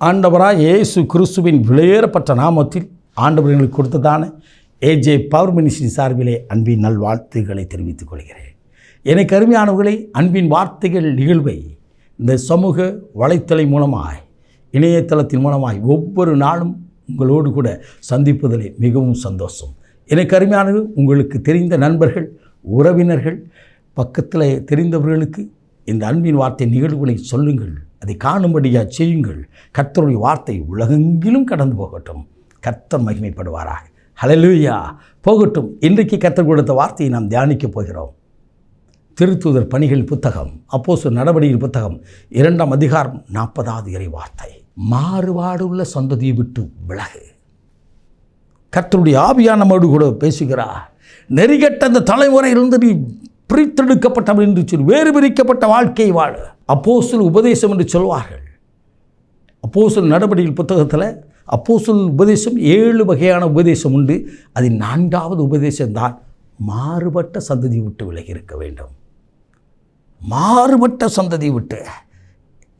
ஆண்டவராய் இயேசு கிறிஸ்துவின் விலையேறப்பட்ட நாமத்தில் ஆண்டவர்களுக்கு கொடுத்ததான ஏஜே பவர் மினிஸ்ட்ரி சார்பிலே அன்பின் நல்வாழ்த்துக்களை தெரிவித்துக் கொள்கிறேன். எனக்கு அருமையானவர்களை, அன்பின் வார்த்தைகள் நிகழ்வை இந்த சமூக வலைத்தளை மூலமாய், இணையதளத்தின் மூலமாய் ஒவ்வொரு நாளும் உங்களோடு கூட சந்திப்பதிலே மிகவும் சந்தோஷம். எனக்கு அருமையானவர்கள், உங்களுக்கு தெரிந்த நண்பர்கள், உறவினர்கள், பக்கத்தில் தெரிந்தவர்களுக்கு இந்த அன்பின் வார்த்தை நிகழ்வுகளை சொல்லுங்கள், அதை காணும்படியாக செய்யுங்கள். கர்த்தருடைய வார்த்தை உலகெங்கிலும் கடந்து போகட்டும். கர்த்தர் மகிமைப்படுவாராக. ஹல்லேலூயா. போகட்டும். இன்றைக்கு கர்த்தர் கொடுத்த வார்த்தையை நாம் தியானிக்கப் போகிறோம். திருத்தூதர் பணிகள் புத்தகம், அப்போஸ்தலர் நடவடிக்கைகள் புத்தகம் 2ஆம் அதிகாரம் 40வது இறை வார்த்தை. மாறுபாடுள்ள சந்ததியை விட்டு விலகு. கர்த்தருடைய ஆவியான நம்மோடு கூட பேசுகிறார். நெறிகட்ட அந்த தலைமுறையிலிருந்து நீ பிரித்தெடுக்கப்பட்டவன் என்று சொல்லி வேறு பிரிக்கப்பட்ட வாழ்க்கையை வாழ. அப்போஸ்தலர் உபதேசம் என்று சொல்வார்கள். அப்போஸ்தலர் நடவடிக்கைகள் புத்தகத்தில் அப்போஸ்தலர் உபதேசம் 7 வகையான உபதேசம் உண்டு. அதில் 4வது உபதேசம்தான் மாறுபட்ட சந்ததியை விட்டு விலகி இருக்க வேண்டும். மாறுபட்ட சந்ததியை விட்டு.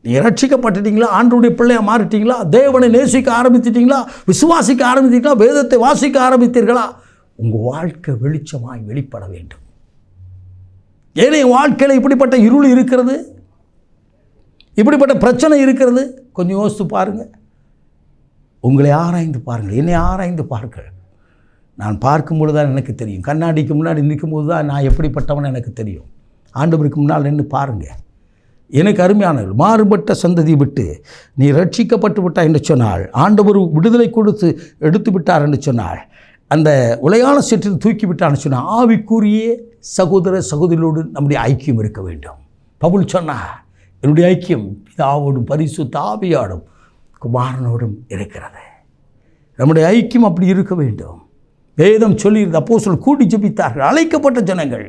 நீ ரட்சிக்கப்பட்டுட்டீங்களா? ஆண்டவருடைய பிள்ளையா மாறிட்டீங்களா? தேவனை நேசிக்க ஆரம்பித்துட்டீங்களா? விசுவாசிக்க ஆரம்பித்தீங்களா? வேதத்தை வாசிக்க ஆரம்பித்தீர்களா? உங்கள் வாழ்க்கை வெளிச்சமாய் வெளிப்பட வேண்டும். ஏனே வாழ்க்கையில் இப்படிப்பட்ட இருள் இருக்கிறது, இப்படிப்பட்ட பிரச்சனை இருக்கிறது. கொஞ்சம் யோசித்து பாருங்கள். உங்களை ஆராய்ந்து பாருங்கள், என்னை ஆராய்ந்து பாருங்கள். நான் பார்க்கும்பொழுது தான் எனக்கு தெரியும். கண்ணாடிக்கு முன்னாடி நிற்கும்போது தான் நான் எப்படிப்பட்டவன் எனக்கு தெரியும். ஆண்டவருக்கு முன்னால் நின்று பாருங்கள். எனக்கு அருமையானவர்கள், மாறுபட்ட சந்ததியை விட்டு நீ ரட்சிக்கப்பட்டு விட்டாய் என்று சொன்னால், ஆண்டவர் விடுதலை கொடுத்து எடுத்து விட்டார் என்று சொன்னால், அந்த உலகான சீற்றில் தூக்கி விட்டான்னு சொன்னால், ஆவிக்குரிய சகோதர சகோதரியோடு நம்முடைய ஐக்கியம் இருக்க வேண்டும். பவுல் சொன்னார், என்னுடைய ஐக்கியம் பிதாவோடும் பரிசுத்த ஆவியோடும் குமாரனோடும் இருக்கிறது. நம்முடைய ஐக்கியம் அப்படி இருக்க வேண்டும். வேதம் சொல்லியிருந்த அப்போஸ்தலர் கூடி ஜெபித்தார்கள், அழைக்கப்பட்ட ஜனங்கள்.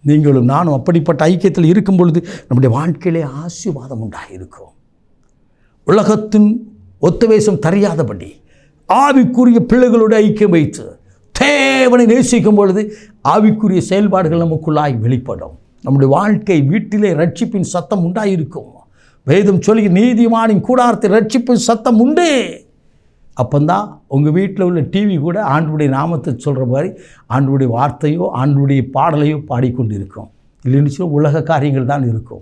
நீங்களும் நானும் அப்படிப்பட்ட ஐக்கியத்தில் இருக்கும் பொழுது நம்முடைய வாழ்க்கையிலே ஆசீர்வாதம் உண்டாயிருக்கும். உலகத்தின் ஒத்தவேசம் தெரியாதபடி ஆவிக்குரிய பிள்ளைகளோடு ஐக்கியம் வைத்து தேவனை நேசிக்கும் பொழுது ஆவிக்குரிய செயல்பாடுகள் நமக்குள்ளாய் வெளிப்படும். நம்முடைய வாழ்க்கை வீட்டிலே ரட்சிப்பின் சத்தம் உண்டாயிருக்கும். வேதம் சொல்லி நீதிமானின் கூடாரத்தில் ரட்சிப்பின் சத்தம் உண்டு. அப்போந்தான் உங்கள் வீட்டில் உள்ள டிவி கூட ஆண்டவருடைய நாமத்தை சொல்கிற மாதிரி ஆண்டவருடைய வார்த்தையோ ஆண்டவருடைய பாடலையோ பாடிக்கொண்டு இருக்கும். இல்லைன்னு சொல்லி உலக காரியங்கள் தான் இருக்கும்.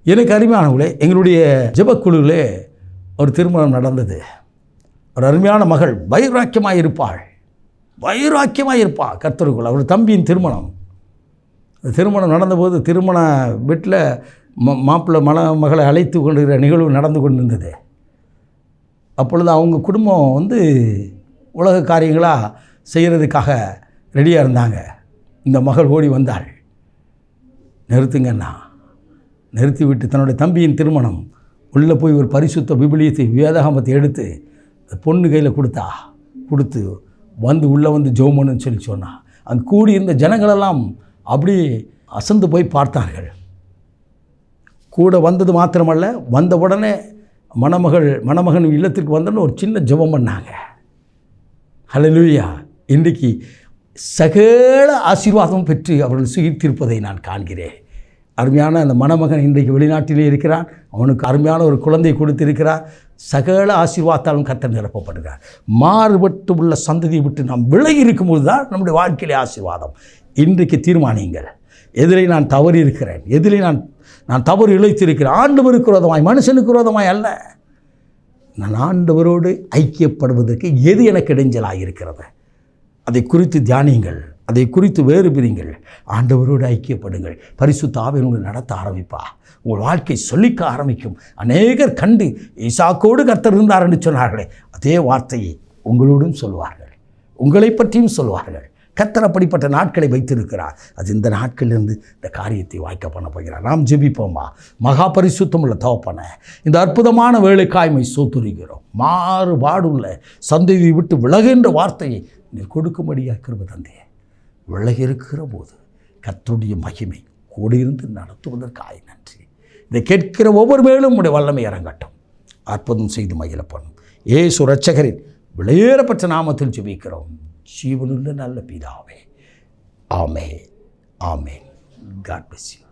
எனக்கு அருமையானவர்களே, எங்களுடைய ஜெபக்குழுவில் ஒரு திருமணம் நடந்தது. ஒரு அருமையான மகள், வைராக்கியமாக இருப்பாள், வைராக்கியமாக இருப்பாள் கர்த்தருக்குள். அவர் தம்பியின் திருமணம். திருமணம் நடந்தபோது திருமண வீட்டில் மாப்பிள்ளை மகளை அழைத்து கொண்டிருக்கிற நிகழ்வு நடந்து கொண்டிருந்தது. அப்பொழுது அவங்க குடும்பம் உலக காரியங்களாக செய்கிறதுக்காக ரெடியாக இருந்தாங்க. இந்த மகள் ஓடி வந்தாள். நிறுத்துங்கண்ணா. நிறுத்தி விட்டு தன்னுடைய தம்பியின் திருமணம் உள்ளே போய் ஒரு பரிசுத்த விபிலியத்தை வேதாகமத்தை எடுத்து பொண்ணு கையில் கொடுத்து உள்ளே ஜெபம்னு சொல்லி சொன்னான். அங்கே கூடியிருந்த ஜனங்களெல்லாம் அப்படி அசந்து போய் பார்த்தார்கள். கூட வந்தது மாத்திரமல்ல, வந்த உடனே மணமகன் இல்லத்திற்கு வந்தோன்னு ஒரு சின்ன ஜெபம் பண்ணாங்க. ஹல்லேலூயா. இன்றைக்கு சகல ஆசீர்வாதமும் பெற்று அவர்கள் சுகித்திருப்பதை நான் காண்கிறேன். அருமையான அந்த மணமகன் இன்றைக்கு வெளிநாட்டிலே இருக்கிறான். அவனுக்கு அருமையான ஒரு குழந்தை கொடுத்திருக்கிறார். சகல ஆசீர்வாதத்தாலும் கர்த்தர் நிரப்பப்படுகிறார். மாறுபட்டு உள்ள சந்ததியை விட்டு நாம் விலகி இருக்கும்போது தான் நம்முடைய வாழ்க்கையிலே ஆசீர்வாதம். இன்றைக்கு தீர்மானியுங்கள். எதிலே நான் தவறி இருக்கிறேன், எதிலே நான் தவறு இழைத்திருக்கிறேன். ஆண்டவருக்கு விரோதமாய், மனுஷனுக்கு விரோதமாய் அல்ல. நான் ஆண்டவரோடு ஐக்கியப்படுவதற்கு எது எனக்கு இடைஞ்சலாக இருக்கிறது, அதை குறித்து தியானியுங்கள், அதை குறித்து வேறு பிரிங்கள். ஆண்டவரோடு ஐக்கியப்படுங்கள். பரிசுத்த ஆவியானவர் உங்களை நடத்த ஆரம்பிப்பா. உங்கள் வாழ்க்கை சொல்லிக்க ஆரம்பிக்கும். அநேகர் கண்டு ஈசாக்கோடு கர்த்தர் இருந்தார் என்று சொன்னார்களே, அதே வார்த்தையை உங்களோடும் சொல்வார்கள், உங்களை பற்றியும் சொல்வார்கள். கர்த்தர் அப்படிப்பட்ட நாட்களை வைத்திருக்கிறார். அது இந்த நாட்களிலிருந்து இந்த காரியத்தை வாய்க்க பண்ண போகிறார். நாம் ஜெபிப்போமா. மகா பரிசுத்தம் உள்ள தகப்பனே, இந்த அற்புதமான வேலைக்காய்மை சோத்துரிக்கிறோம். மாறுபாடுள்ள சந்ததியை விட்டு விலகுகின்ற வார்த்தையை நீர் கொடுக்கும்படியாக கிருபை தந்தே. விலகி இருக்கிற போது கர்த்தருடைய மகிமை கூடியிருந்து நடத்துவதற்காக நன்றி. இதை கேட்கிற ஒவ்வொரு மேலும் உடைய வல்லமை இறங்கட்டும். அற்புதம் செய்து மகிழ பண்ணும் இயேசு இரட்சகரின் விலையேறப்பட்ட நாமத்தில் ஜெபிக்கிறோம். ஜீவனுள்ள நல்ல பிதாவே. ஆமென். ஆமென். God bless you.